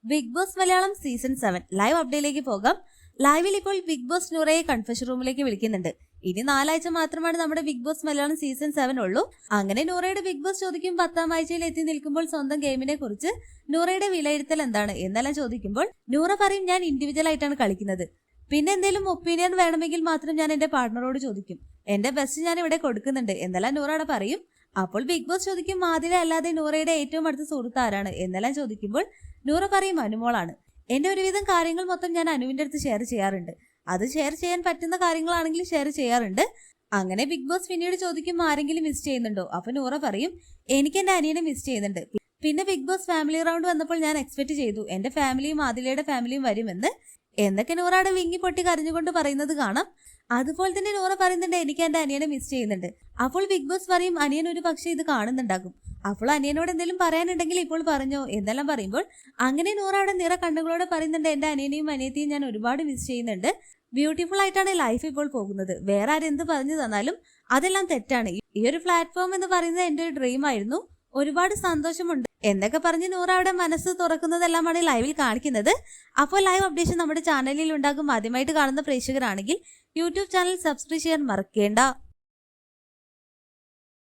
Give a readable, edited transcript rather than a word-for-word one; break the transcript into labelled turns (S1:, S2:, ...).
S1: Big Boss Malayalam season 7 live അപ്ഡേറ്റിലേക്ക് പോകാം. ലൈവിൽ ഇപ്പോൾ ബിഗ് ബോസ് നൂറയെ കൺഫഷൻ റൂമിലേക്ക് വിളിക്കുന്നുണ്ട്. ഇനി 4 ആഴ്ച മാത്രമാണ് നമ്മുടെ ബിഗ് ബോസ് മലയാളം സീസൺ 7 ഉള്ളൂ. അങ്ങനെ നൂറയുടെ ബിഗ് ബോസ് ചോദിക്കും 10ാം ആഴ്ചയിൽ എത്തി നിൽക്കുമ്പോൾ സ്വന്തം ഗെയിമിനെ കുറിച്ച് നൂറയുടെ വിലയിരുത്തൽ എന്താണ് എന്നെല്ലാം ചോദിക്കുമ്പോൾ നൂറ പറയും, ഞാൻ ഇൻഡിവിജ്വൽ ആയിട്ടാണ് കളിക്കുന്നത്. പിന്നെ എന്തെങ്കിലും ഒപ്പീനിയൻ വേണമെങ്കിൽ മാത്രം ഞാൻ എന്റെ പാർട്ണറോട് ചോദിക്കും. എന്റെ ബെസ്റ്റ് ഞാൻ ഇവിടെ കൊടുക്കുന്നുണ്ട് എന്നെല്ലാം നൂറയുടെ പറയും. അപ്പോൾ ബിഗ് ബോസ് ചോദിക്കും, ആദില അല്ലാതെ നൂറയുടെ ഏറ്റവും അടുത്ത സുഹൃത്ത് ആരാണ് എന്നെല്ലാം ചോദിക്കുമ്പോൾ നൂറ പറയും, അനുമോളാണ്. എന്റെ ഒരുവിധം കാര്യങ്ങൾ മൊത്തം ഞാൻ അനുവിന്റെ അടുത്ത് ഷെയർ ചെയ്യാറുണ്ട്. അത് ഷെയർ ചെയ്യാൻ പറ്റുന്ന കാര്യങ്ങളാണെങ്കിൽ ഷെയർ ചെയ്യാറുണ്ട്. അങ്ങനെ ബിഗ് ബോസ് പിന്നീട് ചോദിക്കും, ആരെങ്കിലും മിസ് ചെയ്യുന്നുണ്ടോ? അപ്പൊ നൂറ പറയും, എനിക്ക് എന്റെ അനിയനെ മിസ് ചെയ്യുന്നുണ്ട്. പിന്നെ ബിഗ് ബോസ് ഫാമിലി റൗണ്ട് വന്നപ്പോൾ ഞാൻ എക്സ്പെക്ട് ചെയ്തു എന്റെ ഫാമിലിയും ആദിലയുടെ ഫാമിലിയും വരുമെന്ന്. എന്നൊക്കെ നൂറയുടെ വിങ്ങി പൊട്ടി കരഞ്ഞുകൊണ്ട് പറയുന്നത് കാണാം. അതുപോലെ തന്നെ നൂറ പറയുന്നുണ്ട്, എനിക്ക് എന്റെ അനിയനെ മിസ് ചെയ്യുന്നുണ്ട്. അപ്പോൾ ബിഗ് ബോസ് പറയും, അനിയൻ ഒരു പക്ഷേ ഇത് കാണുന്നുണ്ടാകും. അപ്പോൾ അനിയനോട് എന്തെങ്കിലും പറയാനുണ്ടെങ്കിൽ ഇപ്പോൾ പറഞ്ഞോ എന്നെല്ലാം പറയുമ്പോൾ അങ്ങനെ നൂറ അവിടെ നിറ കണ്ണുകളോടെ പറയുന്നുണ്ട്, എന്റെ അനിയനെയും അനിയത്തെയും ഞാൻ ഒരുപാട് മിസ് ചെയ്യുന്നുണ്ട്. ബ്യൂട്ടിഫുൾ ആയിട്ടാണ് ലൈഫ് ഇപ്പോൾ പോകുന്നത്. വേറെ ആരെന്ത് പറഞ്ഞു തന്നാലും അതെല്ലാം തെറ്റാണ്. ഈ ഒരു പ്ലാറ്റ്ഫോം എന്ന് പറയുന്നത് എന്റെ ഒരു ഡ്രീം ആയിരുന്നു. ഒരുപാട് സന്തോഷമുണ്ട് എന്നൊക്കെ പറഞ്ഞ് നൂറ അവിടെ മനസ്സ് തുറക്കുന്നതെല്ലാമാണ് ലൈവിൽ കാണിക്കുന്നത്. അപ്പോൾ ലൈവ് അപ്ഡേഷൻ നമ്മുടെ ചാനലിൽ ഉണ്ടാകും. ആദ്യമായിട്ട് കാണുന്ന പ്രേക്ഷകരാണെങ്കിൽ യൂട്യൂബ് ചാനൽ സബ്സ്ക്രൈബ് ചെയ്യാൻ മറക്കേണ്ട.